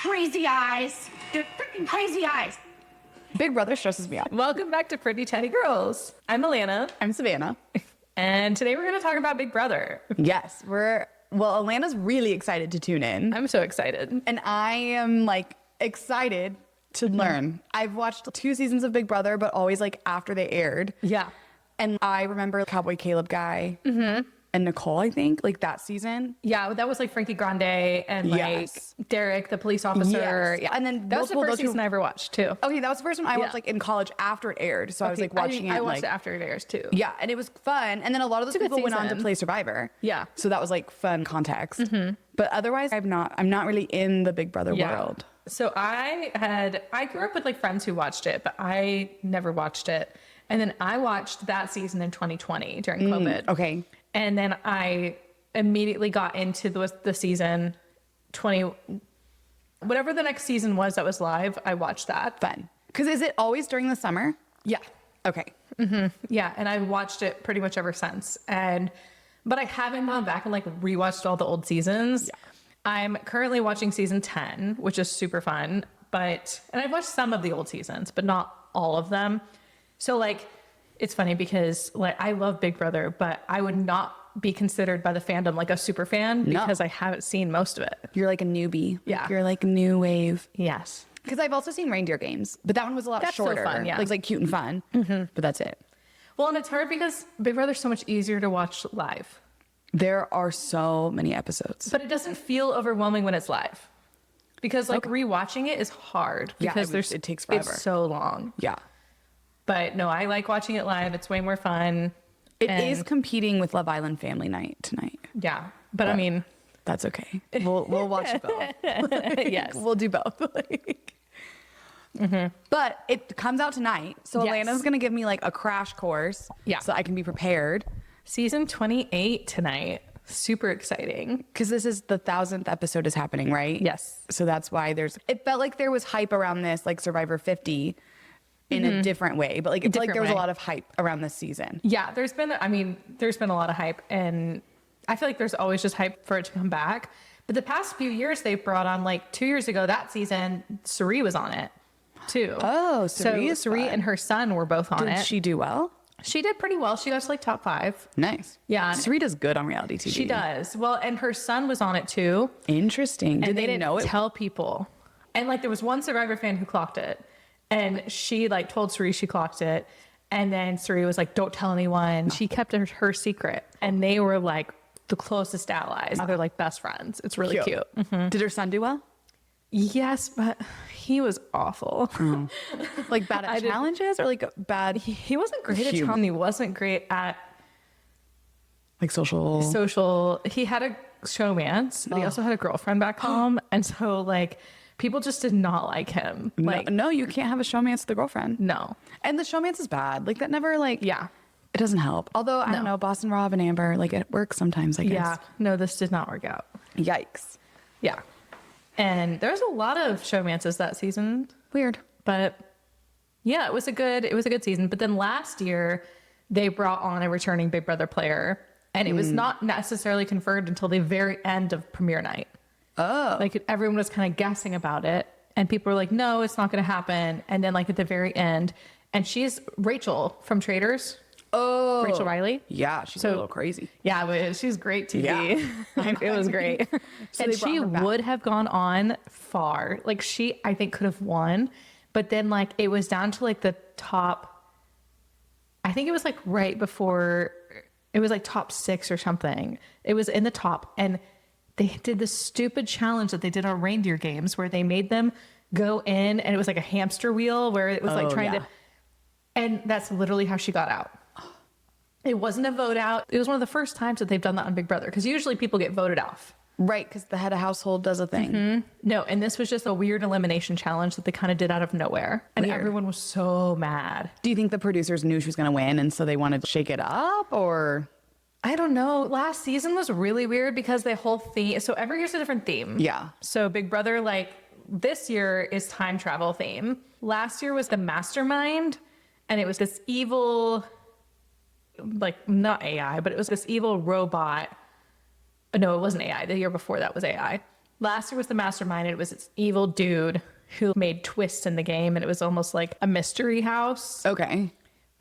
crazy eyes. They're freaking crazy eyes. Big Brother stresses me out. Welcome back to Pretty Teddy Girls. I'm Alana. I'm Savannah. And today we're going to talk about Big Brother. Yes, Alana's really excited to tune in. I'm so excited. And I am like excited to learn. I've watched 2 seasons of Big Brother, but always like after they aired. Yeah. And I remember Cowboy Caleb guy and Nicole, I think, like that season. Yeah, that was like Frankie Grande and like Yes. Derek, the police officer. Yes. Yeah. And then that was the multiple first those who- season I ever watched too. Okay, that was the first one I watched like in college after it aired. So I was like watching I it. watched like, it after it airs too. Yeah, and it was fun. And then a lot of those It's a good people went on to season. play Survivor. Yeah. So that was like fun context. But otherwise, I'm not really in the Big Brother world. So I grew up with like friends who watched it, but I never watched it. And then I watched that season in 2020 during COVID. Okay. And then I immediately got into the season 20, whatever the next season was that was live, I watched that. Fun. Because is it always during the summer? Yeah. Okay. Yeah. And I've watched it pretty much ever since. But I haven't gone back and like rewatched all the old seasons. Yeah. I'm currently watching season 10, which is super fun. And I've watched some of the old seasons, but not all of them. So like, it's funny because like I love Big Brother, but I would not be considered by the fandom like a super fan because I haven't seen most of it. You're like a newbie. Yeah. Like you're like new wave. Yes. Because I've also seen Reindeer Games, but that one was a lot That's still shorter. fun, yeah. Like cute and fun. But that's it. Well, and it's hard because Big Brother's so much easier to watch live, There are so many episodes. but it doesn't feel overwhelming when it's live because like rewatching it is hard Yeah, because it takes forever. It's so long. Yeah. But no, I like watching it live. It's way more fun. It is competing with Love Island Family Night tonight. Yeah. But I mean, That's okay. We'll watch both. yes. We'll do both. But it comes out tonight. So Yes. Alana's going to give me like a crash course. Yeah. So I can be prepared. Season 28 tonight. Super exciting. Because this is the 1000th episode is happening, right? Yes. So that's why it felt like there was hype around this, like Survivor 50 in a different way. But like, it felt like Different there was a way. lot of hype around this season. Yeah, there's been a lot of hype, and I feel like there's always just hype for it to come back. But the past few years, they've brought on, like 2 years ago, that season, Cirie was on it too. Oh, so Cirie is Cirie fun. and her son were both on Did it. she do well? She did pretty well. She got to like top 5. Nice. Yeah. Cirie does good on reality TV. She does. Well, and her son was on it too. Interesting. Did And they didn't know it? tell people. And like there was one Survivor fan who clocked it. And she like told Cirie she clocked it. And then Cirie was like, don't tell anyone. She kept her secret. And they were like the closest allies. Now they're like best friends. It's really cute. Did her son do well? Yes, but he was awful. Like bad at challenges or like bad He wasn't great at Human. telling. He wasn't great at like social? social. He had a showmance, but he also had a girlfriend back home. And so like people just did not like him. Like, no, you can't have a showmance with a girlfriend. no. And the showmance is bad. Like that never like Yeah. it doesn't help. Although I don't know, Boston Rob and Amber, like it works sometimes, I guess. Yeah. No, this did not work out. Yikes. Yeah. And there was a lot of showmances that season, Weird. but yeah, it was a good season. But then last year they brought on a returning Big Brother player, and it was not necessarily confirmed until the very end of premiere night. Oh. Like everyone was kind of guessing about it, and people were like, no, it's not going to happen. And then like at the very end, and she's Rachel from Traders. Oh. Rachel Reilly. Yeah, she's a little crazy. Yeah, but she's great TV. Yeah. It was great. So and they brought she her back. would have gone on far. Like she, I think, could have won. But then like it was down to like the top, I think it was like right before, it was like top 6 or something. It was in the top. And they did this stupid challenge that they did on Reindeer Games where they made them go in, and it was like a hamster wheel where it was like trying to, and that's literally how she got out. It wasn't a vote out. It was one of the first times that they've done that on Big Brother, because usually people get voted off. Right, because the head of household does a thing. No, and this was just a weird elimination challenge that they kind of did out of nowhere. And Weird. everyone was so mad. Do you think the producers knew she was going to win and so they wanted to shake it up, or? I don't know. Last season was really weird because the whole theme, so every year's a different theme. Yeah. So Big Brother, like this year is time travel theme. Last year was the mastermind, and it was this evil, like not AI, but it was this evil robot. No, it wasn't AI. The year before that was AI. Last year was the mastermind. It was this evil dude who made twists in the game, and it was almost like a mystery house. Okay.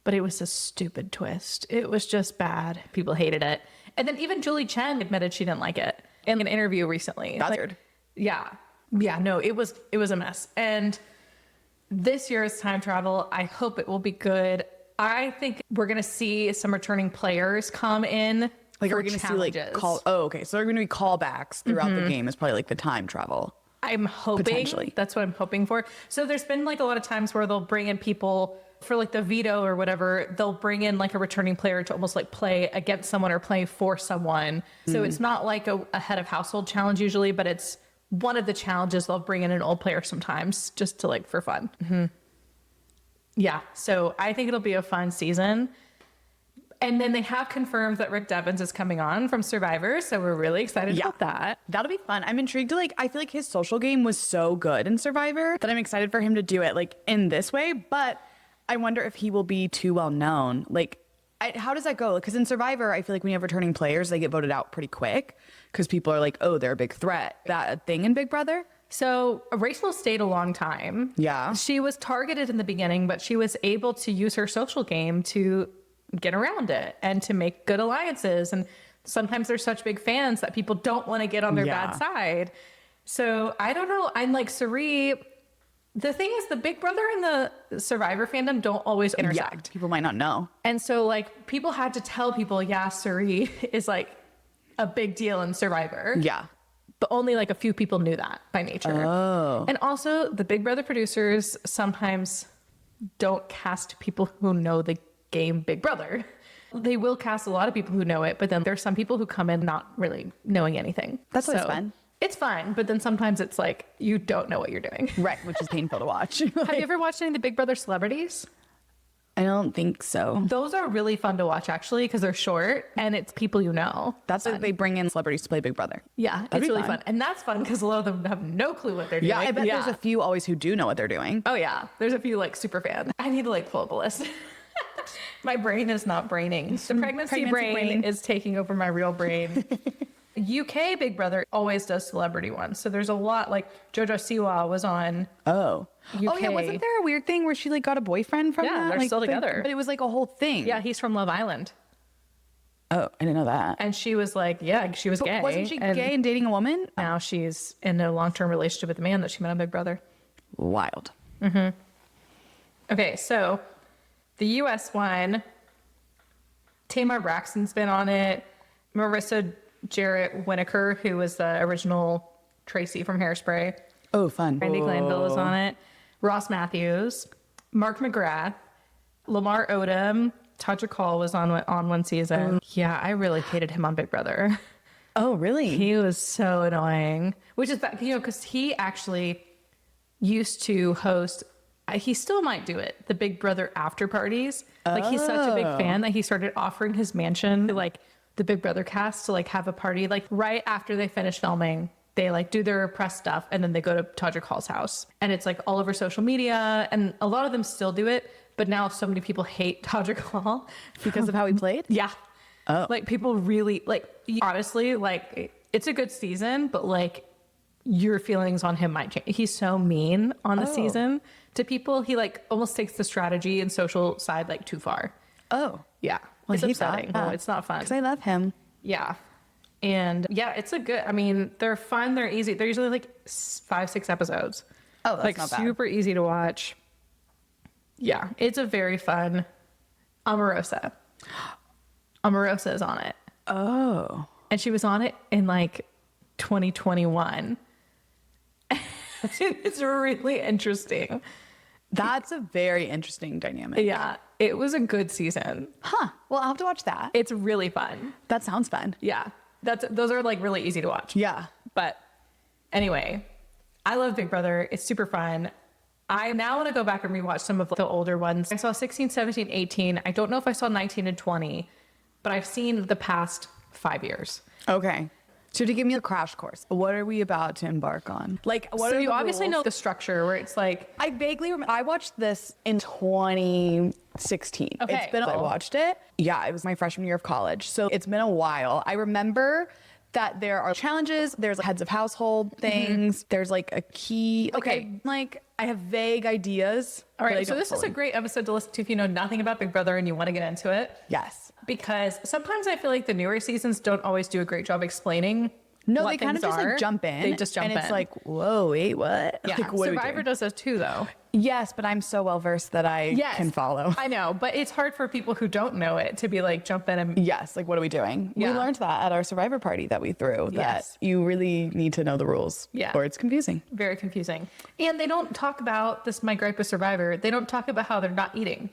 But it was a stupid twist. It was just bad. People hated it. And then even Julie Chen admitted she didn't like it in an interview recently. That's weird. Yeah. Yeah, no, it was a mess. And this year's time travel, I hope it will be good. I think we're going to see some returning players come in. Like, for we're going to see like okay. So they're going to be callbacks throughout the game is probably like the time travel. I'm hoping. Potentially. That's what I'm hoping for. So there's been like a lot of times where they'll bring in people for like the veto or whatever. They'll bring in like a returning player to almost like play against someone or play for someone. So it's not like a head of household challenge usually, but it's one of the challenges. They'll bring in an old player sometimes just to like for fun. Yeah. So I think it'll be a fun season. And then they have confirmed that Rick Devens is coming on from Survivor. So we're really excited about that. That'll be fun. I'm intrigued to I feel like his social game was so good in Survivor that I'm excited for him to do it like in this way. But I wonder if he will be too well known. How does that go? Because in Survivor, I feel like when you have returning players, they get voted out pretty quick because people are like, oh, they're a big threat. That a thing in Big Brother? So Rachel stayed a long time. Yeah. She was targeted in the beginning, but she was able to use her social game to get around it and to make good alliances. And sometimes they're such big fans that people don't want to get on their bad side. So I don't know. I'm like Cirie. The thing is, the Big Brother and the Survivor fandom don't always intersect. Yeah, people might not know. And so like people had to tell people, yeah, Cirie is like a big deal in Survivor. Yeah. But only like a few people knew that by nature. Oh. And also the Big Brother producers sometimes don't cast people who know the game Big Brother. They will cast a lot of people who know it, but then there's some people who come in not really knowing anything. That's what's fun. It's fun, but then sometimes it's like you don't know what you're doing. Right, which is painful to watch. Have you ever watched any of the Big Brother celebrities? I don't think so. Those are really fun to watch actually because they're short and it's people you know. That's why they bring in celebrities to play Big Brother. Yeah, That'd it's be really fun. And that's fun because a lot of them have no clue what they're doing. Yeah, I bet there's a few always who do know what they're doing. Oh yeah, there's a few like super fans. I need to like pull up a list. My brain is not braining. The pregnancy brain is taking over my real brain. UK Big Brother always does celebrity ones. So there's a lot like JoJo Siwa was on. Oh. UK. Oh yeah, wasn't there a weird thing where she like got a boyfriend from that? Yeah, they're like, still together. But it was like a whole thing. Yeah, he's from Love Island. Oh, I didn't know that. And she was like, yeah, she was gay. Wasn't she gay and dating a woman? Now she's in a long-term relationship with a man that she met on Big Brother. Wild. Okay, so the US one, Tamar Braxton's been on it. Marissa Jarrett Winokur, who was the original Tracy from Hairspray. Oh, fun. Randy Glanville is on it. Ross Matthews, Mark McGrath, Lamar Odom, Tadra Call was on one season. Yeah, I really hated him on Big Brother. Oh, really? He was so annoying, which is bad, because he actually used to host. He still might do it. The Big Brother after parties. Like he's such a big fan that he started offering his mansion to like the Big Brother cast to like have a party like right after they finish filming. They like do their press stuff and then they go to Tadra Hall's house. And it's like all over social media and a lot of them still do it. But now so many people hate Tadra Hall Because of how he played? Yeah. Oh. Like people really like, honestly, like it's a good season, but like your feelings on him might change. He's so mean on the season to people. He like almost takes the strategy and social side like too far. Oh. Yeah. Well, It's he upsetting. thought- No, it's not fun. Because I love him. Yeah. And yeah, it's a good, I mean, they're fun. They're easy. They're usually like 5-6 episodes. Oh, that's like not bad. super easy to watch. Yeah. It's a very fun Omarosa. Omarosa is on it. Oh. And she was on it in like 2021. It's really interesting. That's a very interesting dynamic. Yeah. It was a good season. Huh. Well, I'll have to watch that. It's really fun. That sounds fun. Yeah. Those are like really easy to watch. Yeah. But anyway, I love Big Brother. It's super fun. I now want to go back and rewatch some of the older ones. I saw 16, 17, 18. I don't know if I saw 19 and 20, but I've seen the past 5 years. Okay. So to give me a crash course, what are we about to embark on? Like, what So are you the obviously rules? know the structure where it's like, I vaguely remember. I watched this in 2016. Okay. I watched it. Yeah, it was my freshman year of college. So it's been a while. I remember that there are challenges. There's heads of household things. There's like a key. Okay. I have vague ideas. All but I right, so don't this is a fully. great episode to listen to if you know nothing about Big Brother and you want to get into it. Yes. Because sometimes I feel like the newer seasons don't always do a great job explaining. No, what they kind of things just are. like jump in. They just jump in. and it's like, whoa, wait, what? Yeah, Like, what are we Survivor doing? does this too, though. Yes, but I'm so well versed that I can follow. I know, but it's hard for people who don't know it to be like jump in and Yes, like what are we doing? Yeah. We learned that at our Survivor party that we threw. That Yes. you really need to know the rules. Yeah. Or it's confusing. very confusing. And they don't talk about this. My gripe with Survivor. They don't talk about how they're not eating,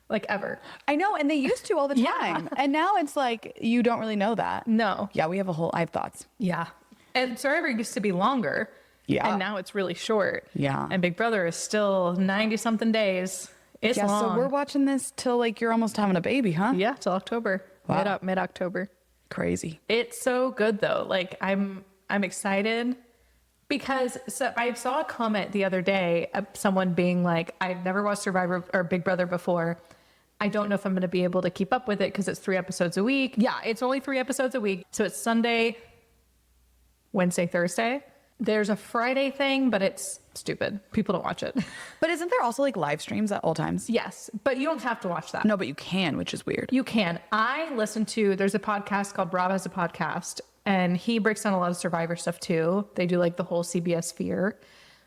like ever. I know, and they used to all the Yeah. time. And now it's like you don't really know that. No. Yeah, we have I have thoughts. Yeah. And Survivor used to be longer. Yeah. And now it's really short. Yeah. And Big Brother is still 90 something days. It's Yeah, long. so we're watching this till like you're almost having a baby, huh? Yeah, till October. Wow. Mid October. Crazy. It's so good though. Like I'm excited because I saw a comment the other day of someone being like, I've never watched Survivor or Big Brother before. I don't know if I'm going to be able to keep up with it because it's 3 episodes a week. Yeah, it's only 3 episodes a week. So it's Sunday, Wednesday, Thursday. There's a Friday thing, but it's stupid. People don't watch it. But isn't there also like live streams at all times? Yes, but you don't have to watch that. No, but you can, which is weird. You can. There's a podcast called Rob Has a Podcast, and he breaks down a lot of Survivor stuff too. They do like the whole CBS sphere,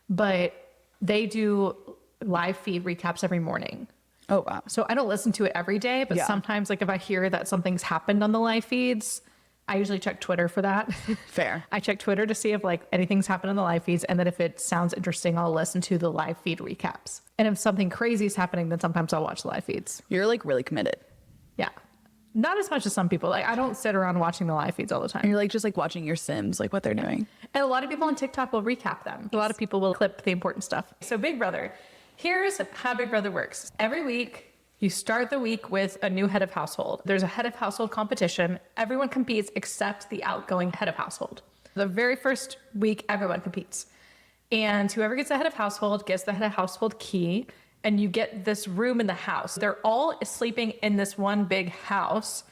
but they do live feed recaps every morning. Oh, wow. So I don't listen to it every day, but Yeah. sometimes like if I hear that something's happened on the live feeds, I usually check Twitter for that. Fair. I check Twitter to see if like anything's happened on the live feeds, and then if it sounds interesting, I'll listen to the live feed recaps. And if something crazy is happening, then sometimes I'll watch the live feeds. You're like really committed. Yeah. Not as much as some people. Like I don't sit around watching the live feeds all the And time. you're like just like watching your Sims, like what they're doing. And a lot of people on TikTok will recap them. A lot of people will clip the important stuff. So Big Brother, here's how Big Brother works. Every week, you start the week with a new head of household. There's a head of household competition. Everyone competes except the outgoing head of household. The very first week, everyone competes. And whoever gets the head of household gets the head of household key. And you get this room in the house. They're all sleeping in this one big house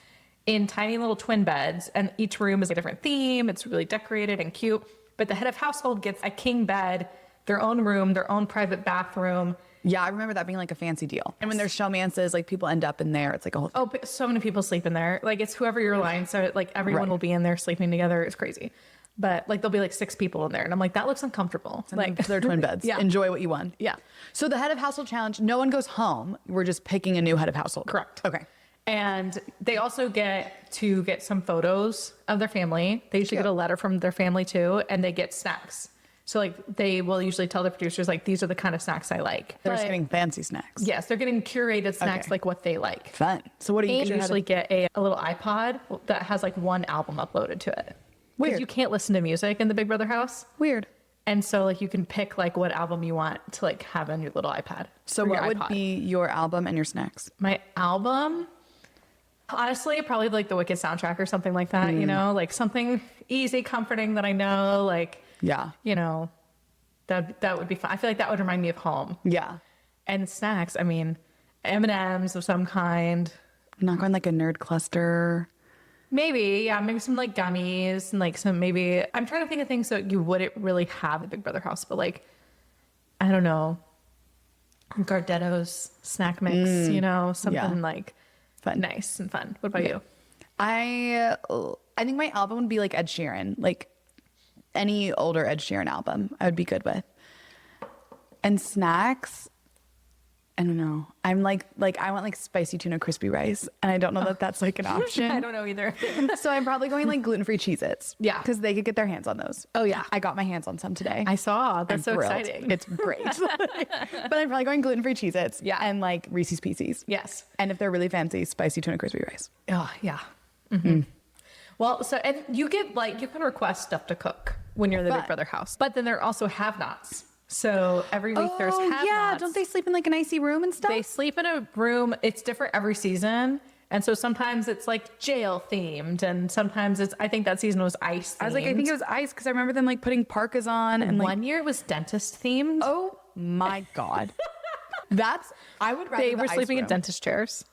in tiny little twin beds. And each room is a different theme. It's really decorated and cute. But the head of household gets a king bed, their own room, their own private bathroom. Yeah, I remember that being like a fancy deal. And when there's showmances, like people end up in there. It's like a whole Oh, but so many people sleep in there. Like it's whoever you're lying. So like everyone Right. will be in there sleeping together. It's crazy. But like there'll be like 6 people in there. And I'm like, that looks uncomfortable. like they're twin beds. Yeah. Enjoy what you want. Yeah. So the head of household challenge, no one goes home. We're just picking a new head of household. Correct. Okay. And they also get to get some photos of their family. They usually Cute. get a letter from their family too, and they get snacks. So like they will usually tell the producers like these are the kind of snacks I like. They're just But- getting fancy snacks. yes, they're getting curated snacks Okay. like what they like. Fun. So what do you And usually get a little iPod that has like one album uploaded to it. Weird. Because you can't listen to music in the Big Brother house. Weird. And so like you can pick like what album you want to like have on your little iPad. So or your what would iPod. be your album and your snacks? My album? Honestly, probably like the Wicked soundtrack or something like that, you know? Like something easy, comforting that I know, like, Yeah. you know, that would be fun. I feel like that would remind me of home. Yeah. And snacks, I mean, M&Ms of some kind. I'm not going like a nerd cluster. Maybe, yeah, maybe some like gummies and like some maybe, I'm trying to think of things that you wouldn't really have at Big Brother house, but like, I don't know, Gardetto's snack mix, you know, something like Fun. nice and fun. What about you? I think my album would be like Ed Sheeran, like any older Ed Sheeran album I would be good with. And snacks, I don't know. I'm like I want like spicy tuna crispy rice, and I don't know that that's like an option. I don't know either. So I'm probably going like gluten-free Cheez-Its. Yeah. Because they could get their hands on those. Oh, yeah. I got my hands on some today. I saw. That's so I'm thrilled. exciting. It's great. But I'm probably going gluten-free Cheez-Its. Yeah. And like Reese's Pieces. Yes. And if they're really fancy, spicy tuna crispy rice. Oh, yeah. Mm-hmm. Well, so, and you get like, you can request stuff to cook when you're in the Big But- Brother house. But then there are also have-nots. So every week there's have-nots. yeah. Don't they sleep in like an icy room and stuff? They sleep in a room. It's different every season. And so sometimes it's like jail themed. And sometimes it's, I think that season was ice themed. I was like, I think it was ice because I remember them like putting parkas on and like, one year it was dentist themed. oh my God. I would rather they the were ice sleeping in room. dentist chairs.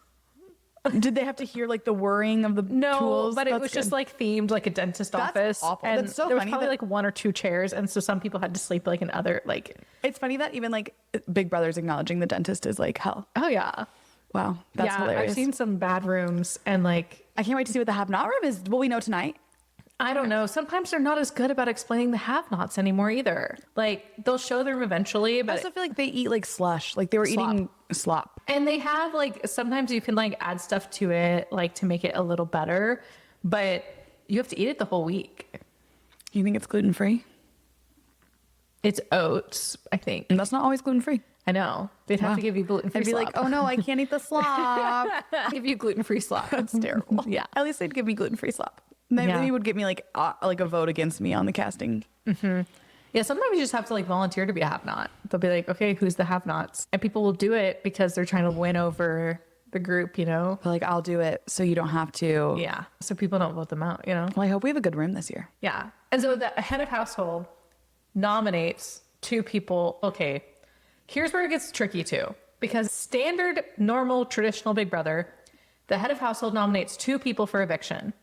Did they have to hear like the whirring of the No, tools? but it That's was good. just like themed like a dentist That's office. awful. And That's so there was funny probably that- like 1 or 2 chairs, and so some people had to sleep like in other like. It's funny that even like Big Brother's acknowledging the dentist is like hell. Oh yeah, Wow, that's yeah. hilarious. I've seen some bad rooms, and like I can't wait to see what the have not room is. Will we know tonight? I don't know. Sometimes they're not as good about explaining the have-nots anymore either. Like they'll show them eventually, I but also feel like they eat like slush. Like they were Slop. eating slop. and they have like sometimes you can like add stuff to it like to make it a little better, but you have to eat it the whole week. You think it's gluten free? It's oats, I think. And that's not always gluten free. I know. They'd have to give you gluten-free I'd be slop. like, oh no, I can't eat the slop. give you gluten-free slop. That's terrible. Yeah. At least they'd give me gluten free slop. Maybe Yeah. they would give me like a vote against me on the casting. Yeah, sometimes you just have to like volunteer to be a have-not. They'll be like, okay, who's the have-nots? And people will do it because they're trying to win over the group, you know? But like, I'll do it so you don't have to. Yeah. So people don't vote them out, you know? Well, I hope we have a good room this year. Yeah. And so the head of household nominates 2 people. Okay, here's where it gets tricky too. Because standard, normal, traditional Big Brother, the head of household nominates 2 people for eviction.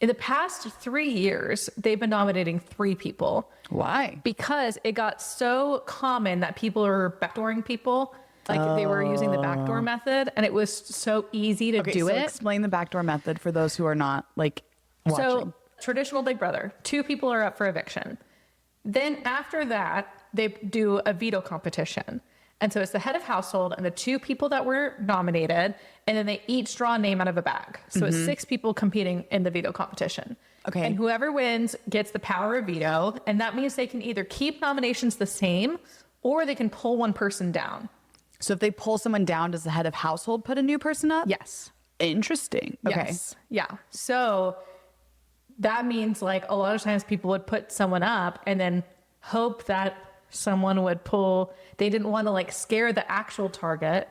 In the past 3 years, they've been nominating 3 people Why? because it got so common that people were backdooring people. Like they were using the backdoor method, and it was so easy to do so it. explain the backdoor method for those who are not like watching. So traditional Big Brother, 2 people are up for eviction. Then after that, they do a veto competition. And so it's the head of household and the 2 people that were nominated, and then they each draw a name out of a bag. So it's 6 people competing in the veto competition. Okay. And whoever wins gets the power of veto, and that means they can either keep nominations the same or they can pull one person down. So if they pull someone down, does the head of household put a new person up? Yes. Interesting. Okay. Yes. Yeah. So that means like a lot of times people would put someone up and then hope that someone would pull. They didn't want to like scare the actual target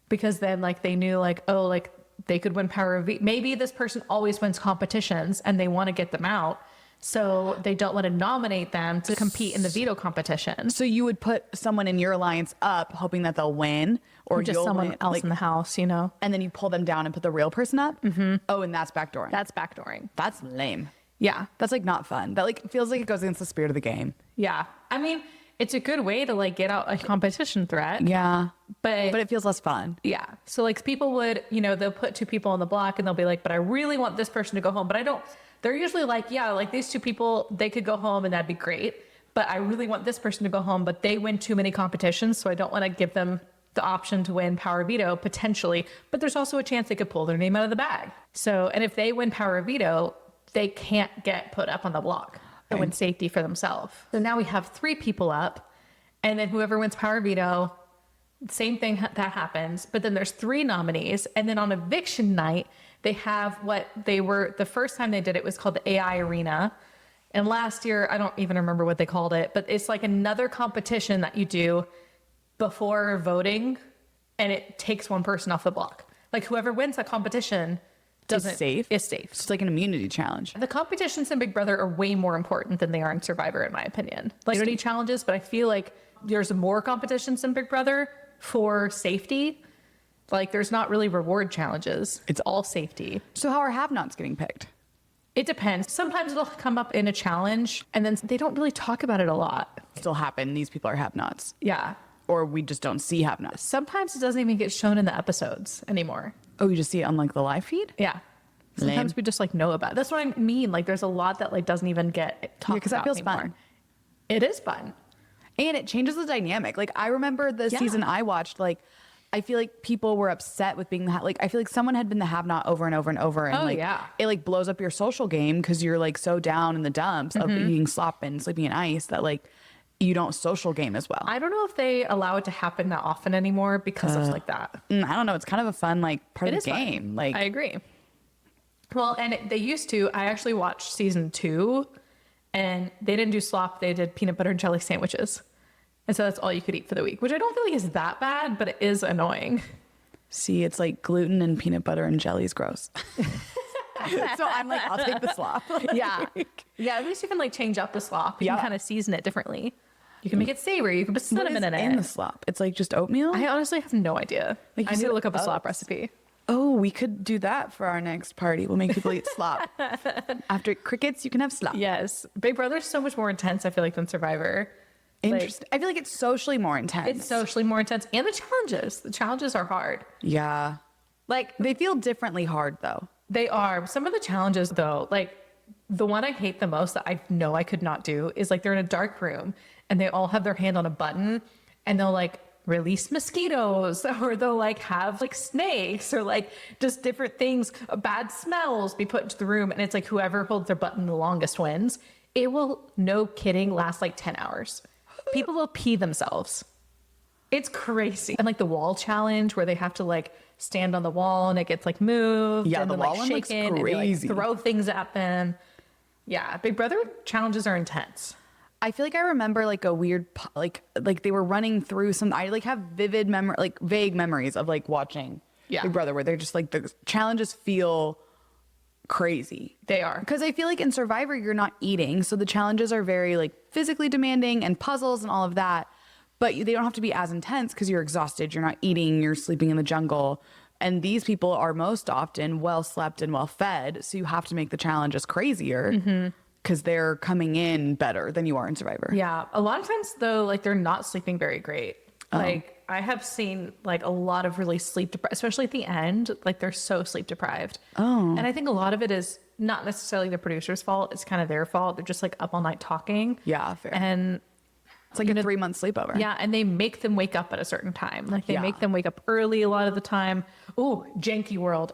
because then like they knew like, oh, like they could win power of veto. Maybe this person always wins competitions and they want to get them out. So they don't want to nominate them to compete in the veto competition. So you would put someone in your alliance up, hoping that they'll win, or Just you'll someone win, else like, in the house, you know? and then you pull them down and put the real person up. Mm-hmm. Oh, and that's backdooring. That's backdooring. That's lame. Yeah. That's like not fun. That like feels like it goes against the spirit of the game. Yeah. I mean, it's a good way to like get out a competition threat. Yeah, But but it feels less fun. yeah. So like people would, you know, they'll put 2 people on the block and they'll be like, but I really want this person to go home. But I don't, they're usually like, yeah, like these 2 people, they could go home and that'd be great. But I really want this person to go home, but they win too many competitions. So I don't want to give them the option to win power veto potentially. But there's also a chance they could pull their name out of the bag. So, and if they win power veto, they can't get put up on the block to win safety for themselves. So now we have 3 people up. And then whoever wins power veto, same thing that happens. But then there's 3 nominees. And then on eviction night, they have what they were, the first time they did it was called the AI Arena. And last year, I don't even remember what they called it, but it's like another competition that you do before voting. And it takes one person off the block. Like whoever wins that competition doesn't, safe? is safe. It's like an immunity challenge. The competitions in Big Brother are way more important than they are in Survivor, in my opinion. Like, there's any challenges, but I feel like there's more competitions in Big Brother for safety. Like, there's not really reward challenges. It's all safety. So how are have-nots getting picked? It depends. Sometimes it'll come up in a challenge, and then they don't really talk about it a lot. Still happen. These people are have-nots, Yeah. or we just don't see have-nots. Sometimes it doesn't even get shown in the episodes anymore. Oh, you just see it on like the live feed? Yeah. Sometimes Lame. we just like know about it. That's what I mean. Like, there's a lot that like doesn't even get talked because about that feels anymore. fun. It is fun. And it changes the dynamic. Like I remember the season I watched, like I feel like people were upset with being the like I feel like someone had been the have-not over and over and over, and Oh, like yeah. it like blows up your social game because you're like so down in the dumps of eating slop and sleeping in ice that like you don't social game as well. I don't know if they allow it to happen that often anymore because of like that. I don't know. It's kind of a fun like part It of is the fun. game. Like I agree. Well, and they used to. I actually watched season 2, and they didn't do slop. They did peanut butter and jelly sandwiches, and so that's all you could eat for the week, which I don't feel like is that bad, but it is annoying. see, it's like gluten and peanut butter and jelly is gross. So I'm like, I'll take the slop. Yeah, yeah. At least you can like change up the slop. You Yeah. can kind of season it differently. You can make it savory. You can put What cinnamon is in in the it. slop? It's like just oatmeal. I honestly have no idea. Like, you I need said to look up a slop oats. recipe. Oh, we could do that for our next party. We'll make people eat slop. After crickets, you can have slop. Yes. Big Brother's so much more intense, I feel like, than Survivor. Interesting. I feel like it's socially more intense. It's socially more intense. And the challenges. The challenges are hard. Yeah. Like, They feel differently hard, though. they are. Some of the challenges, though, like, the one I hate the most that I know I could not do is, like, they're in a dark room and they all have their hand on a button and they'll, like, release mosquitoes, or they'll, like, have, like, snakes, or, like, just different things, bad smells be put into the room. And it's like whoever holds their button the longest wins. It will, no kidding, last like 10 hours. People will pee themselves. It's crazy. And like the wall challenge where they have to like stand on the wall and it gets like moved. Yeah, and the then, wall like, one looks shaken, and they, like, crazy. throw things at them. Yeah, Big Brother challenges are intense. I feel like I remember like a weird, like they were running through some, I like have vivid memory, like vague memories of like watching Big Brother where they're just like, the challenges feel crazy. They are. Because I feel like in Survivor, you're not eating. So the challenges are very like physically demanding and puzzles and all of that. But they don't have to be as intense because you're exhausted. You're not eating. You're sleeping in the jungle. And these people are most often well slept and well fed. So you have to make the challenges crazier because they're coming in better than you are in Survivor. Yeah. A lot of times though, like they're not sleeping very great. Like I have seen like a lot of really sleep deprived, especially at the end, like they're so sleep deprived. Oh. And I think a lot of it is not necessarily the producer's fault. It's kind of their fault. They're just like up all night talking. Yeah, fair. And It's like a 3-month sleepover. yeah, and they make them wake up at a certain time. Like they Yeah. make them wake up early a lot of the time. Ooh, janky world.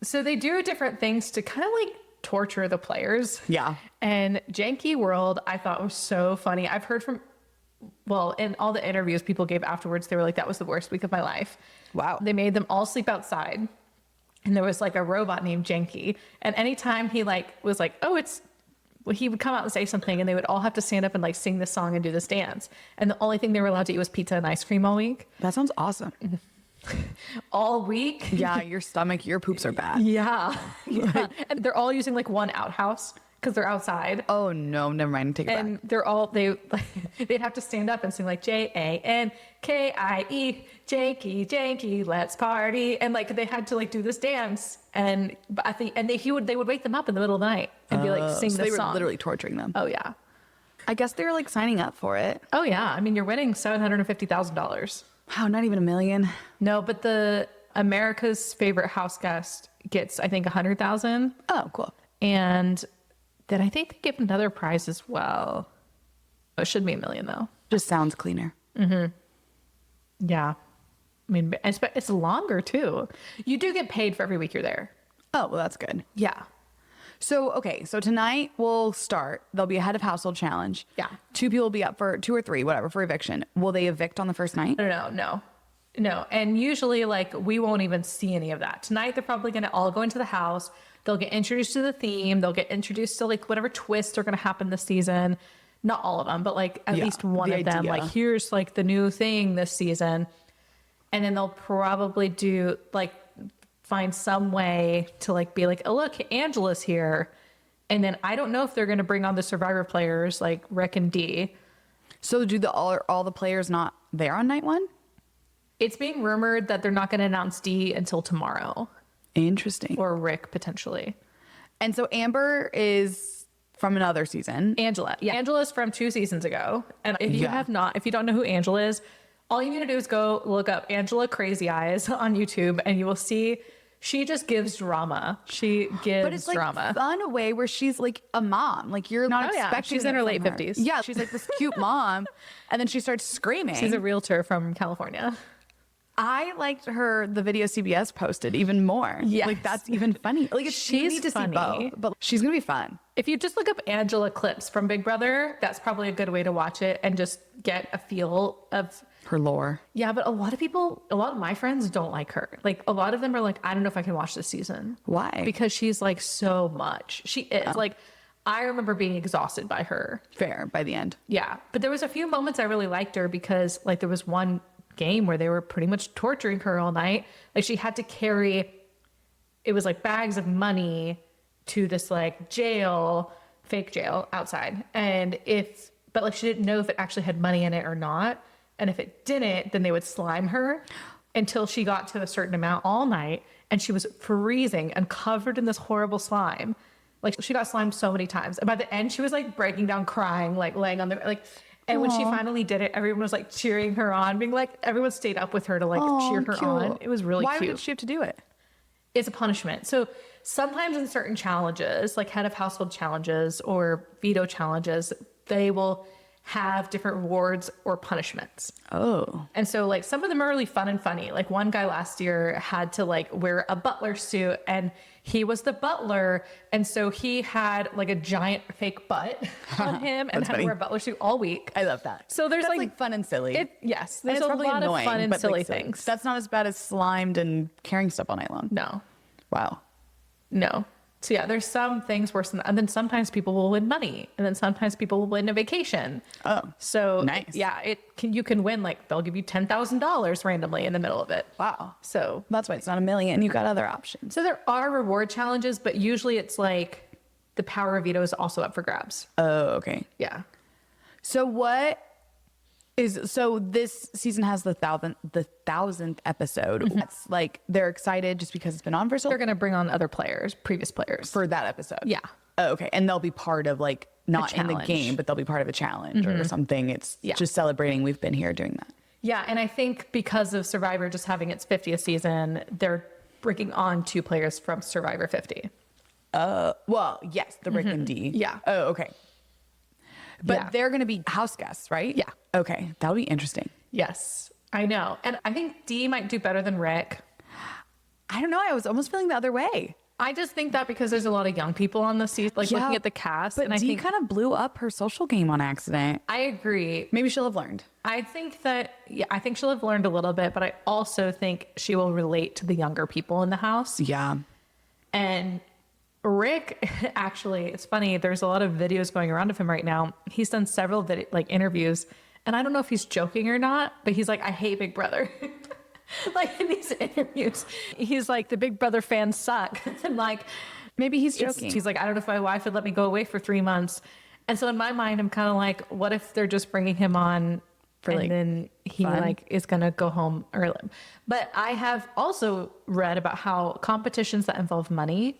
So they do different things to kind of like torture the players. Yeah. And janky world, I thought was so funny. I've heard from, well, in all the interviews people gave afterwards, they were like, that was the worst week of my life. Wow. They made them all sleep outside. And there was like a robot named Janky. And anytime he like was like, oh, it's, well, he would come out and say something and they would all have to stand up and like sing this song and do this dance. And the only thing they were allowed to eat was pizza and ice cream all week. That sounds awesome. All week. Yeah, your stomach, your poops are bad. Yeah. Yeah. And they're all using like one outhouse because they're outside. Oh no, never mind. Take it back. And they're all, they'd have to stand up and sing like Jankie, Janky, Janky, let's party. And like they had to like do this dance. And but I think, and they would wake them up in the middle of the night and be like, sing So this they were song. literally torturing them. Oh yeah. I guess they're like signing up for it. Oh yeah. I mean, you're winning $750,000. Wow, not even $1 million. No, but the America's Favorite House Guest gets, I think, 100,000. Oh, cool. And then I think they give another prize as well. Oh, it should be $1 million though. Just sounds cleaner. Yeah. I mean, it's longer too. You do get paid for every week you're there. Oh, well, that's good. Yeah. So, okay. So tonight we'll start. There'll be a head of household challenge. Yeah. 2 people will be up for 2 or 3, whatever, for eviction. Will they evict on the first night? No. And usually like we won't even see any of that. Tonight they're probably going to all go into the house. They'll get introduced to the theme. They'll get introduced to like whatever twists are going to happen this season. Not all of them, but like at least one the of them. idea. Like here's like the new thing this season. And then they'll probably do like find some way to like be like, oh look, Angela's here. And then I don't know if they're going to bring on the Survivor players like Rick and Dee. So do all the players not there on night 1? It's being rumored that they're not going to announce Dee until tomorrow, Interesting. or Rick potentially. And so Amber is from another season. Angela. Yeah. Angela's from 2 seasons ago. And if you if you don't know who Angela is, all you need to do is go look up Angela Crazy Eyes on YouTube and you will see she just gives drama. She gives But it's like drama. fun a way where she's like a mom. Like you're not Oh, yeah. expecting She's in it her from late her. 50s. Yeah, she's like this cute mom. And then she starts screaming. She's a realtor from California. I liked the video CBS posted even more. Yes. Like that's even funny. Like it's, you She's need to funny. see both, but she's going to be fun. If you just look up Angela clips from Big Brother, that's probably a good way to watch it and just get a feel of. Her lore. Yeah, but a lot of my friends don't like her. Like a lot of them are like, I don't know if I can watch this season. Why? Because she's like so much. She is like, I remember being exhausted by her. Fair by the end. Yeah. But there was a few moments I really liked her because like there was one game where they were pretty much torturing her all night. Like she had to carry, it was like bags of money to this like jail, fake jail outside. But like she didn't know if it actually had money in it or not. And if it didn't, then they would slime her. until she got to a certain amount all night, and she was freezing and covered in this horrible slime. Like, she got slimed so many times. And by the end, she was like breaking down, crying, like laying on the, like, and when she finally did it, everyone was like cheering her on, being like, everyone stayed up with her to like cheer her on. It was really cute. Why did she have to do it? It's a punishment. So sometimes in certain challenges, like head of household challenges or veto challenges, they will have different rewards or punishments. Oh. And so like some of them are really fun and funny. Like one guy last year had to like wear a butler suit, and he was the butler. And so he had like a giant fake butt on him and had to wear a butler suit all week. I love that. So there's That's like fun and silly. Yes. And There's it's a probably lot annoying, of fun and but, silly like, things. That's not as bad as slimed and carrying stuff all night long. No. Wow. No. So yeah, there's some things worse than that. And then sometimes people will win money, and then sometimes people will win a vacation. Oh, so nice. Yeah, you can win, like they'll give you $10,000 randomly in the middle of it. Wow. So That's why it's not a million. You've got other options. so there are reward challenges, but usually it's like the power of veto is also up for grabs. Oh, okay. Yeah. So this season has the thousandth episode. Mm-hmm. That's like they're excited just because it's been on for so They're going to bring on other players, previous players. for that episode. Yeah. Oh, okay. And they'll be part of like not in the challenge. game, but they'll be part of a challenge or something. It's Yeah. just celebrating we've been here doing that. Yeah, and I think because of Survivor just having its 50th season, they're bringing on 2 players from Survivor 50. Well, yes, the Rick and D. Yeah. Oh, okay. But Yeah. they're going to be house guests, right? Yeah. Okay. That'll be interesting. Yes, I know. And I think Dee might do better than Rick. I don't know. I was almost feeling the other way. I just think that because there's a lot of young people on the season, like looking at the cast. But and I Dee think kind of blew up her social game on accident. I agree. Maybe she'll have learned. I think that, yeah, I think she'll have learned a little bit, but I also think she will relate to the younger people in the house. Yeah. And Rick, actually, it's funny. There's a lot of videos going around of him right now. He's done several interviews, and I don't know if he's joking or not, but he's like, I hate Big Brother. Like in these interviews, he's like, the Big Brother fans suck. And like, Maybe he's joking. he's like, I don't know if my wife would let me go away for 3 months. And so in my mind, I'm kind of like, what if they're just bringing him on For, and like, then he fun? like is going to go home early. But I have also read about how competitions that involve money,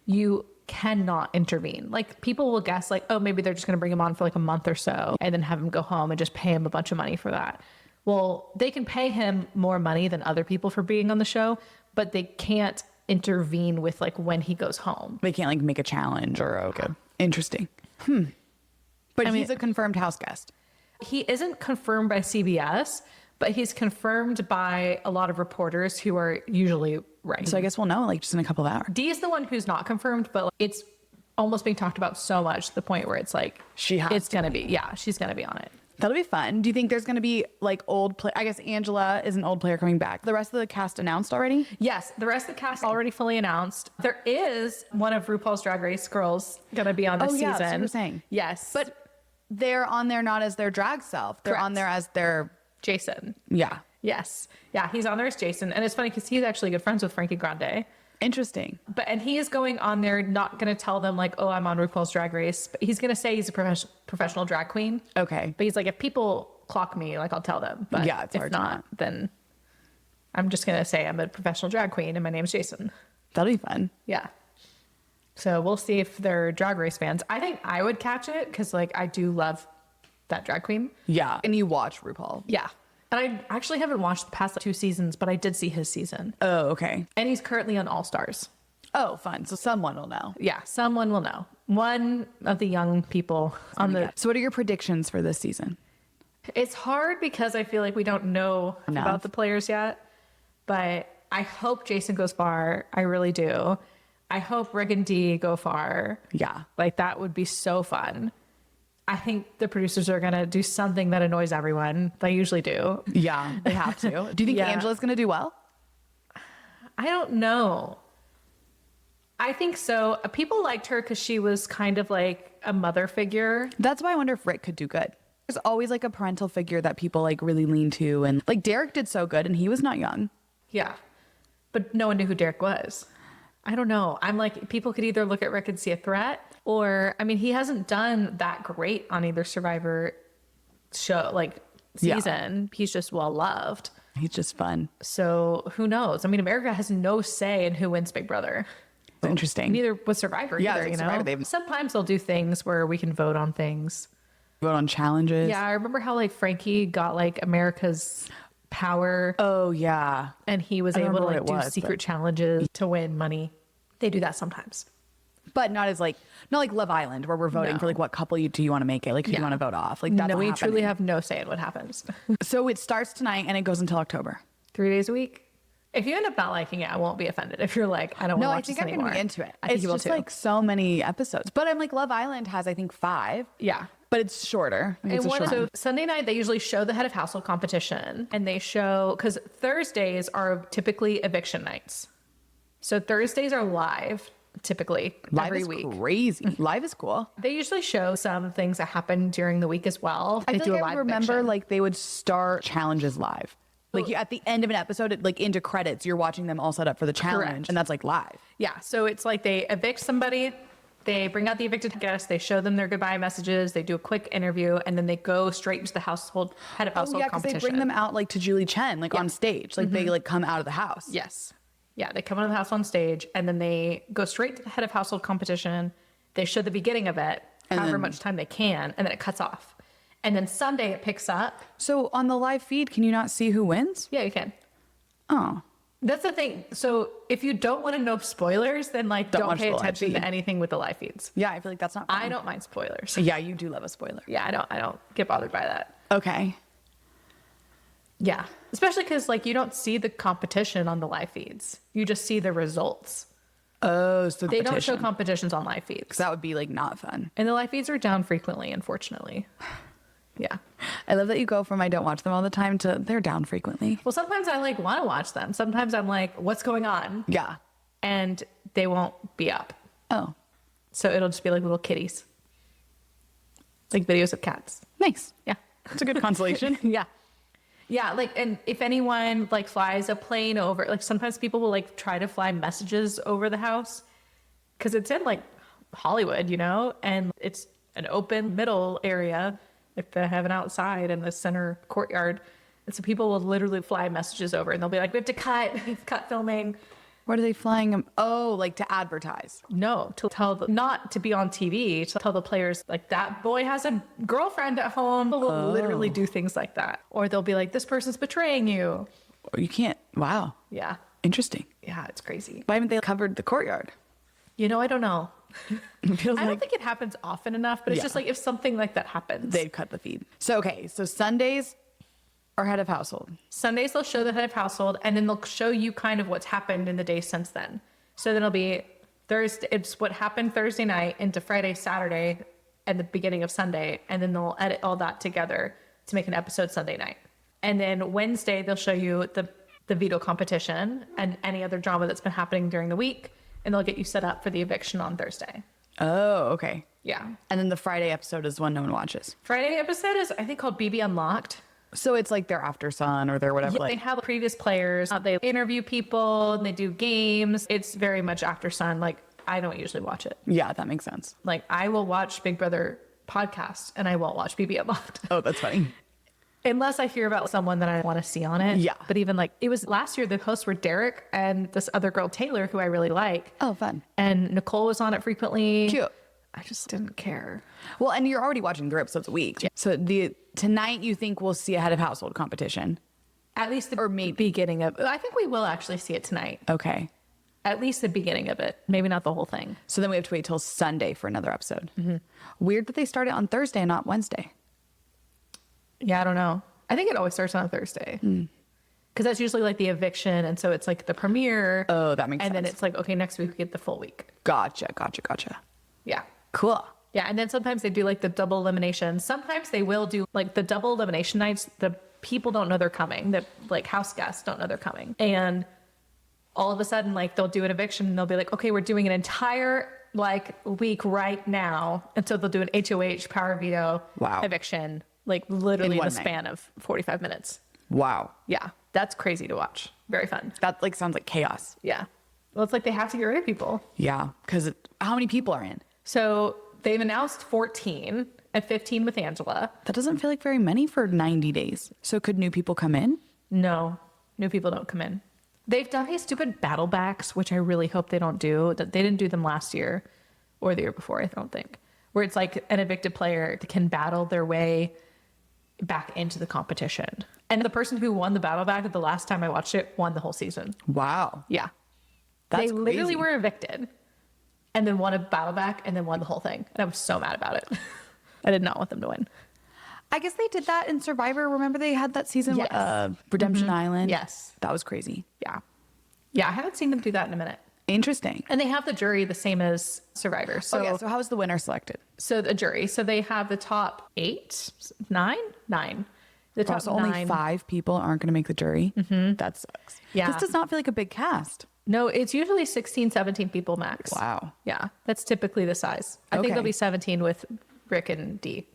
you cannot intervene. Like people will guess like, oh, maybe they're just going to bring him on for like a month or so and then have him go home and just pay him a bunch of money for that. Well, they can pay him more money than other people for being on the show, but they can't intervene with like when he goes home. They can't like make a challenge or okay. Interesting. But I mean- he's a confirmed house guest. He isn't confirmed by CBS, but he's confirmed by a lot of reporters who are usually right. So I guess we'll know like just in a couple of hours. Dee is the one who's not confirmed, but it's almost being talked about so much to the point where it's like She has it's to gonna be. Yeah, she's gonna be on it. That'll be fun. Do you think there's going to be like old play? I guess Angela is an old player coming back. The rest of the cast announced already? Yes, the rest of the cast already fully announced. There is one of RuPaul's Drag Race girls gonna be on this season. Yeah, that's what you were saying. Yes, But they're on there not as their drag self. They're Correct. on there as their, Jason. yeah. Yes, yeah, he's on there as Jason, and it's funny because he's actually good friends with Frankie Grande. Interesting. And he is going on there, not going to tell them like, oh, I'm on RuPaul's Drag Race. But he's going to say he's a professional drag queen. Okay. But he's like, if people clock me, like I'll tell them. But Yeah, it's if hard to not, then I'm just going to say I'm a professional drag queen and my name's Jason. That'll be fun. Yeah. So we'll see if they're Drag Race fans. I think I would catch it because like I do love that drag queen. Yeah. And you watch RuPaul. Yeah. And I actually haven't watched the past 2 seasons, but I did see his season. Oh, okay. And he's currently on All Stars. Oh, fun. So someone will know. Yeah, someone will know. One of the young people on the. So what are your predictions for this season? It's hard because I feel like we don't know Enough. about the players yet, but I hope Jason goes far. I really do. I hope Rick and Dee go far. Yeah. Like that would be so fun. I think the producers are going to do something that annoys everyone. They usually do. Yeah, they have to. Do you think Yeah. Angela's going to do well? I don't know. I think so. People liked her because she was kind of like a mother figure. That's why I wonder if Rick could do good. There's always like a parental figure that people like really lean to. And like Derek did so good and he was not young. Yeah. But no one knew who Derek was. I don't know. I'm like, people could either look at Rick and see a threat or, I mean, he hasn't done that great on either Survivor show, like Yeah. season. He's just well loved. He's just fun. So who knows? I mean, America has no say in who wins Big Brother. It's interesting. Neither was Survivor Yeah, either, it's you like know? Survivor, Sometimes they'll do things where we can vote on things. Vote on challenges. Yeah, I remember how like Frankie got like America's power Oh, yeah. and he was I able to remember like what do it was, secret challenges to win money. They do that sometimes. But not like Love Island, where we're voting No. for like what couple do you want to make it? Like who do you Yeah. want to vote off? Like that's No, not we truly happening. have no say in what happens. So it starts tonight and it goes until October. 3 days a week. If you end up not liking it, I won't be offended. If you're like, I don't want No, to I watch think this I'm anymore. gonna be into it. I think It's you will just too. like so many episodes. But I'm like Love Island has I think 5. Yeah. But it's shorter. Like, it's a short So one. Sunday night, they usually show the head of household competition and they show, because Thursdays are typically eviction nights. So Thursdays are live typically Live every is week. crazy. Live is cool. They usually show some things that happen during the week as well. I They feel do like a I live remember eviction. like they would start challenges live. Like you, at the end of an episode, like into credits, you're watching them all set up for the challenge, Correct. and that's like live. Yeah, so it's like they evict somebody, they bring out the evicted guests, they show them their goodbye messages, they do a quick interview, and then they go straight into the household head of household Oh yeah, because competition. they bring them out like to Julie Chen, like on stage, like they like come out of the house. Yes. Yeah, they come out of the house on stage, and then they go straight to the head of household competition. They show the beginning of it, And however then- much time they can, and then it cuts off. And then Sunday it picks up. So on the live feed, can you not see who wins? Yeah, you can. Oh, That's the thing. So if you don't want to know spoilers, then like Don't don't watch pay the live attention to feed. anything with the live feeds. yeah, I feel like that's not. Fun. I don't mind spoilers. Yeah, you do love a spoiler. Yeah, I don't get bothered by that. Okay. Yeah, especially because like you don't see the competition on the live feeds. You just see the results. Oh, so They don't show competition. competitions on live feeds. 'Cause that would be like not fun. And the live feeds are down frequently, unfortunately. Yeah. I love that you go from I don't watch them all the time to they're down frequently. Well, sometimes I like want to watch them. Sometimes I'm like, what's going on? Yeah. And they won't be up. Oh, So it'll just be like little kitties. Like videos of cats. nice. Yeah. It's a good consolation. Yeah. Yeah, like, and if anyone like flies a plane over, like sometimes people will like try to fly messages over the house because it's in like Hollywood, you know, and it's an open middle area. Like they have an outside in the center courtyard. And so people will literally fly messages over and they'll be like, we have to cut filming. What are they flying them? Oh, like to advertise. No, to tell not to be on TV, to tell the players like that boy has a girlfriend at home. They'll literally do things like that. Or they'll be like, this person's betraying you. Or you can't. Wow. Yeah. Interesting. Yeah, it's crazy. Why haven't they covered the courtyard? You know, I don't know. It feels I don't like think it happens often enough, but it's Yeah. just like if something like that happens. they'd cut the feed. So okay, so Sundays are head of household. Sundays they'll show the head of household and then they'll show you kind of what's happened in the day since then. So then it'll be Thursday, it's what happened Thursday night into Friday, Saturday, and the beginning of Sunday, and then they'll edit all that together to make an episode Sunday night. And then Wednesday they'll show you the veto competition and any other drama that's been happening during the week, and they'll get you set up for the eviction on Thursday. Oh, okay. Yeah. And then the Friday episode is one no one watches. Friday episode is I think called BB Unlocked. So it's like their after sun or their whatever. Yeah, like, they have previous players. They interview people and they do games. It's very much after sun. Like I don't usually watch it. yeah, that makes sense. Like I will watch Big Brother podcast and I won't watch BB Unlocked Oh, that's funny. unless I hear about someone that I want to see on it. Yeah. But even like it was last year, the hosts were Derek and this other girl Taylor, who I really like. Oh, fun. And Nicole was on it frequently. Cute. I just didn't care. Well, and you're already watching 3 episodes a week. So tonight you think we'll see a head of household competition. At least the Or maybe. beginning of. I think we will actually see it tonight. Okay. At least the beginning of it. Maybe not the whole thing. So then we have to wait till Sunday for another episode. Mm-hmm. Weird that they started on Thursday and not Wednesday. Yeah, I don't know. I think it always starts on a Thursday. Because that's usually like the eviction. And so it's like the premiere. Oh, that makes And then sense. it's like, okay, next week we get the full week. Gotcha. Yeah. Cool. Yeah. And then sometimes they do like the double elimination. Sometimes they will do like the double elimination nights. The people don't know they're coming. The like house guests don't know they're coming. And all of a sudden, like they'll do an eviction and they'll be like, okay, we're doing an entire like week right now. And so they'll do an HOH power veto Wow. eviction, like literally In in one the night. span of 45 minutes. Wow. Yeah. That's crazy to watch. Very fun. That like sounds like chaos. Yeah. Well, it's like they have to get rid of people. Yeah. Because how many people are in? So they've announced 14 and 15 with Angela. That doesn't feel like very many for 90 days. So could new people come in? No, new people don't come in. They've done these stupid battle backs, which I really hope they don't do. They didn't do them last year or the year before, I don't think. Where it's like an evicted player can battle their way back into the competition. And the person who won the battle back the last time I watched it won the whole season. Wow. Yeah. That's they literally crazy. were evicted and then won a battle back and then won the whole thing. And I was so mad about it. I did not want them to win. I guess they did that in Survivor. Remember they had that season Yes. with Redemption Island? Yes. That was crazy. Yeah. Yeah, I haven't seen them do that in a minute. Interesting. And they have the jury the same as Survivor. So, So how is the winner selected? so the jury. So they have the top 9. The top So only 9. 5 people aren't going to make the jury? Mm-hmm. That sucks. Yeah. This does not feel like a big cast. No, it's usually 16, 17 people max. Wow. Yeah, that's typically the size. I think Okay. there'll be 17 with Rick and Dee.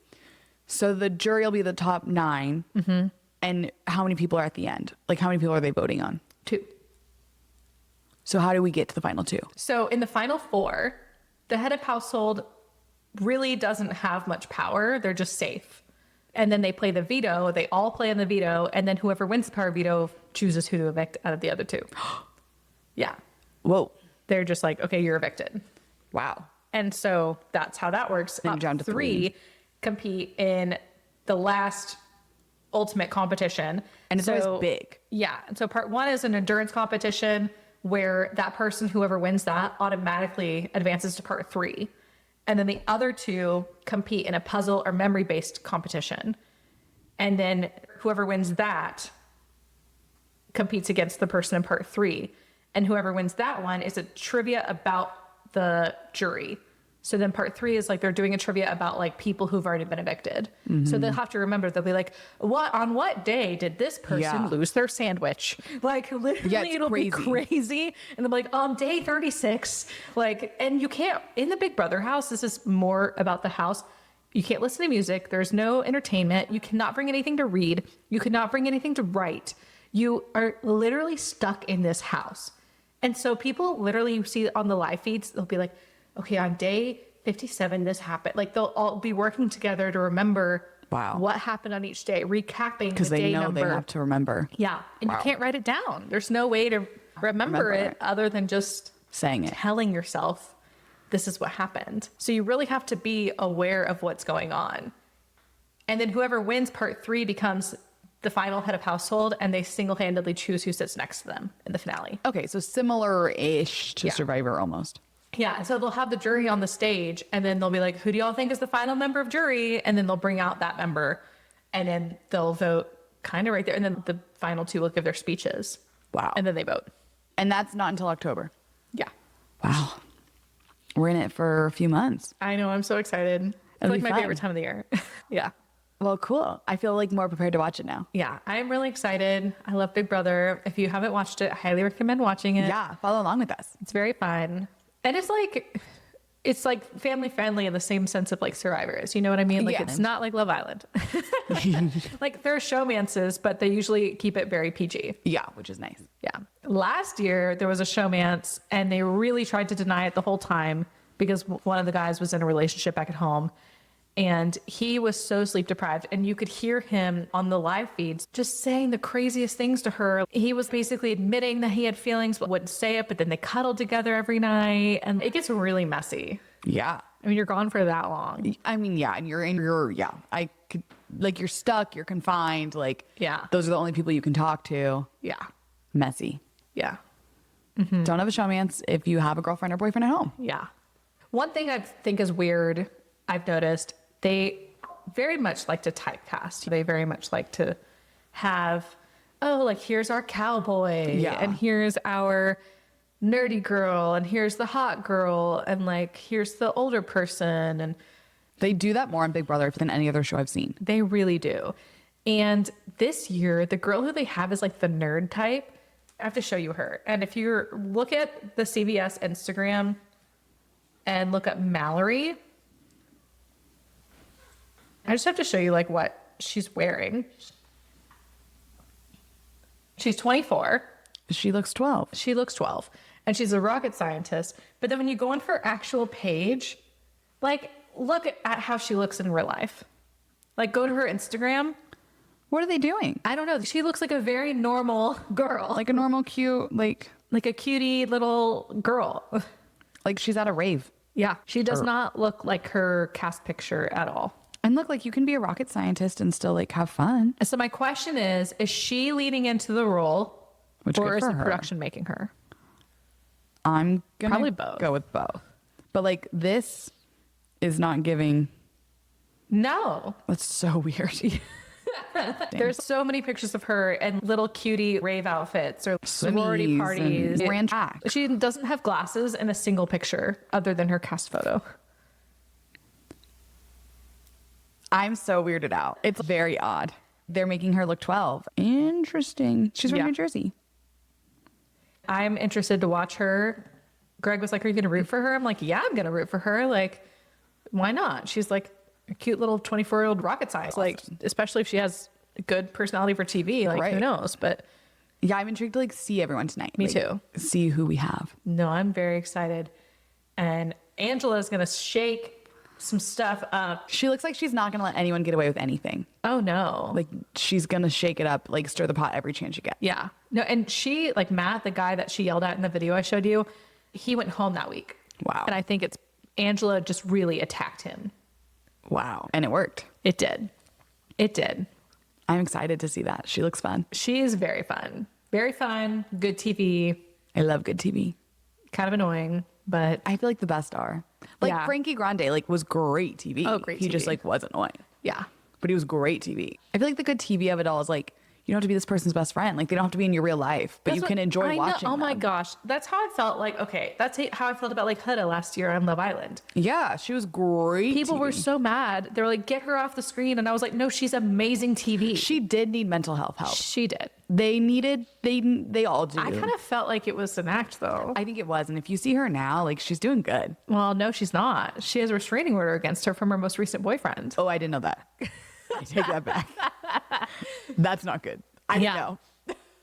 So the jury will be the top 9. Mm-hmm. And how many people are at the end? Like how many people are they voting on? 2. So how do we get to the final 2? So in the final 4, the head of household really doesn't have much power. They're just safe. And then they play the veto. They all play in the veto. And then whoever wins the power veto chooses who to evict out of the other 2. Yeah. Whoa. They're just like, okay, you're evicted. Wow. And so that's how that works. Then Top down to 3 compete in the last ultimate competition. And it's always big. Yeah. And so part 1 is an endurance competition where that person, whoever wins that, automatically advances to part 3. And then the other 2 compete in a puzzle or memory-based competition. And then whoever wins that competes against the person in part 3. And whoever wins that one is a trivia about the jury. So then part 3 is like they're doing a trivia about like people who've already been evicted. Mm-hmm. So they'll have to remember, they'll be like, on what day did this person lose their sandwich? Like literally it'll be crazy. And they'll be like, day 36. Like, and you can't, in the Big Brother house, this is more about the house. You can't listen to music. There's no entertainment. You cannot bring anything to read. You cannot bring anything to write. You are literally stuck in this house. And so people literally, you see on the live feeds, they'll be like, okay, on day 57, this happened. Like they'll all be working together to remember what happened on each day, recapping the day number. Because they know they have to remember. Yeah. And you can't write it down. There's no way to remember it other than just saying it, telling yourself this is what happened. So you really have to be aware of what's going on. And then whoever wins part 3 becomes the final head of household, and they single-handedly choose who sits next to them in the finale. Okay, so similar-ish to Survivor almost. Yeah, and so they'll have the jury on the stage, and then they'll be like, who do y'all think is the final member of jury? And then they'll bring out that member, and then they'll vote kind of right there. And then the final 2 will give their speeches. Wow. And then they vote. And that's not until October. Yeah. Wow. We're in it for a few months. I know, I'm so excited. It's like my favorite time of the year. Yeah. Well, cool. I feel like more prepared to watch it now. Yeah, I'm really excited. I love Big Brother. If you haven't watched it, I highly recommend watching it. Yeah, follow along with us. It's very fun. And it's like family friendly in the same sense of like Survivor is. You know what I mean? Like it's not like Love Island. Like there are showmances, but they usually keep it very PG. Yeah, which is nice. Yeah. Last year there was a showmance and they really tried to deny it the whole time because one of the guys was in a relationship back at home. And he was so sleep deprived, and you could hear him on the live feeds just saying the craziest things to her. He was basically admitting that he had feelings but wouldn't say it, but then they cuddled together every night, and it gets really messy. Yeah. I mean, you're gone for that long. I mean, yeah, and I could, like, you're stuck, you're confined, like, Yeah. those are the only people you can talk to. Yeah. Messy. Yeah. Don't have a showmance if you have a girlfriend or boyfriend at home. Yeah. One thing I think is weird, I've noticed, they very much like to typecast. They very much like to have, like here's our cowboy, and here's our nerdy girl, and here's the hot girl, and like here's the older person. And they do that more on Big Brother than any other show I've seen. They really do. And this year, the girl who they have is like the nerd type. I have to show you her. And if you look at the CBS Instagram and look up Mallory, I just have to show you like what she's wearing. She's 24. She looks 12. She looks 12. And she's a rocket scientist. But then when you go into her actual page, like look at how she looks in real life. Like go to her Instagram. What are they doing? I don't know. She looks like a very normal girl. Like a normal, cute, like a cutie little girl. like she's at a rave. Yeah. She does not look like her cast picture at all. And look, like you can be a rocket scientist and still like have fun. So my question is she leading into the role, or is the production making her? I'm gonna probably both. Go with both. But like this is not giving. No. That's so weird. There's so many pictures of her in little cutie rave outfits or sorority parties. Ran track. She doesn't have glasses in a single picture other than her cast photo. I'm so weirded out. It's very odd. They're making her look 12. Interesting. She's from New Jersey. I'm interested to watch her. Greg was like, are you going to root for her? I'm like, yeah, I'm going to root for her. Like, why not? She's like a cute little 24-year-old rocket scientist. Like, especially if she has a good personality for TV. Like, who knows? But yeah, I'm intrigued to like see everyone tonight. Me like, too. See who we have. No, I'm very excited. And Angela's going to shake some stuff up. She looks like she's not going to let anyone get away with anything. Oh, no. Like, she's going to shake it up, like stir the pot every chance she gets. Yeah. No, and she, like Matt, the guy that she yelled at in the video I showed you, he went home that week. Wow. And I think it's Angela just really attacked him. Wow. And it worked. It did. It did. I'm excited to see that. She looks fun. She is very fun. Very fun. Good TV. I love good TV. Kind of annoying, but I feel like the best are. Like Frankie Grande, like was great TV. Oh, great He TV. just like was annoying. yeah. But he was great TV. I feel like the good TV of it all is like, you don't have to be this person's best friend. Like they don't have to be in your real life, but That's you what- can enjoy I know. watching Oh my them. gosh. That's how I felt like, okay, that's how I felt about like Huda last year on Love Island. Yeah, she was great. People were TV. so mad. They were like, get her off the screen. And I was like, no, she's amazing TV. She did need mental health help. She did. They all do. I kind of felt like it was an act though. I think it was. And if you see her now, like she's doing good. Well, no, she's not. She has a restraining order against her from her most recent boyfriend. Oh, I didn't know that. I take that back. That's not good. I didn't know.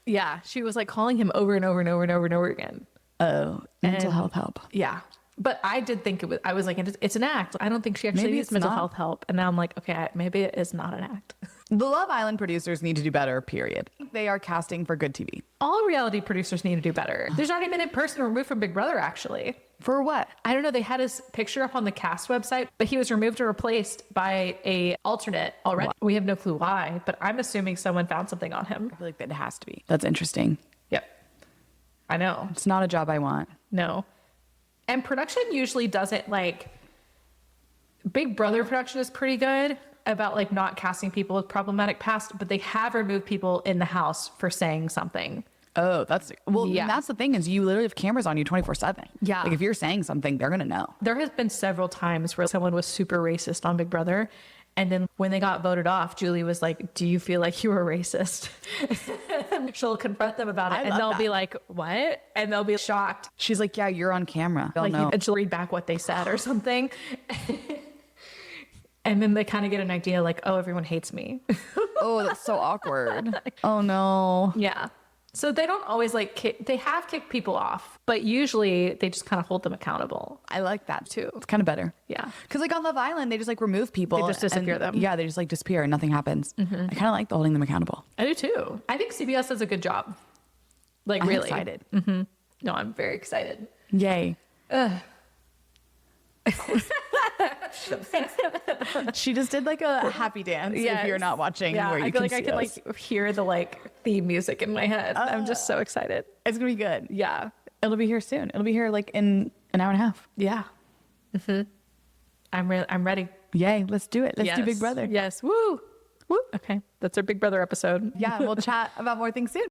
Yeah. She was like calling him over and over and over and over and over again. Oh, mental health help. Yeah. But I did think I was like, it's an act. I don't think she actually Maybe needs it's mental not. health help. And now I'm like, okay, maybe it is not an act. The Love Island producers need to do better, period. They are casting for good TV. All reality producers need to do better. There's not even a person removed from Big Brother, actually. For what? I don't know. They had his picture up on the cast website, but he was removed or replaced by a alternate already. What? We have no clue why, but I'm assuming someone found something on him. I feel like that has to be. That's interesting. Yep. I know. It's not a job I want. No. And production usually doesn't like Big Brother production is pretty good about like not casting people with problematic past, but they have removed people in the house for saying something. Oh, that's well. Yeah. And that's the thing is you literally have cameras on you 24/7. Yeah. Like if you're saying something, they're gonna know. There has been several times where someone was super racist on Big Brother. And then when they got voted off, Julie was like, do you feel like you were racist? She'll confront them about it. I And love they'll that. be like, what? And they'll be shocked. She's like, yeah, you're on camera. They'll Like, know. and she'll read back what they said or something. And then they kind of get an idea like, oh, everyone hates me. Oh, that's so awkward. Oh no. Yeah. So they don't always like they have kicked people off, but usually they just kind of hold them accountable. I like that too. It's kind of better. Yeah. Because like on Love Island, they just like remove people. They just disappear and, them. Yeah, they just like disappear and nothing happens. I kind of like the holding them accountable. I do too. I think CBS does a good job. Like I'm really excited. No, I'm very excited. Yay. She just did like a happy dance. If you're not watching, Yeah, where you I feel can like I see can us. like hear the like theme music in my head. I'm just so excited. It's gonna be good. Yeah. It'll be here soon. It'll be here like in an hour and a half. Yeah. I'm ready. Yay. Let's do it. Let's do Big Brother. Yes. Woo. Woo. Okay. That's our Big Brother episode. Yeah. We'll chat about more things soon.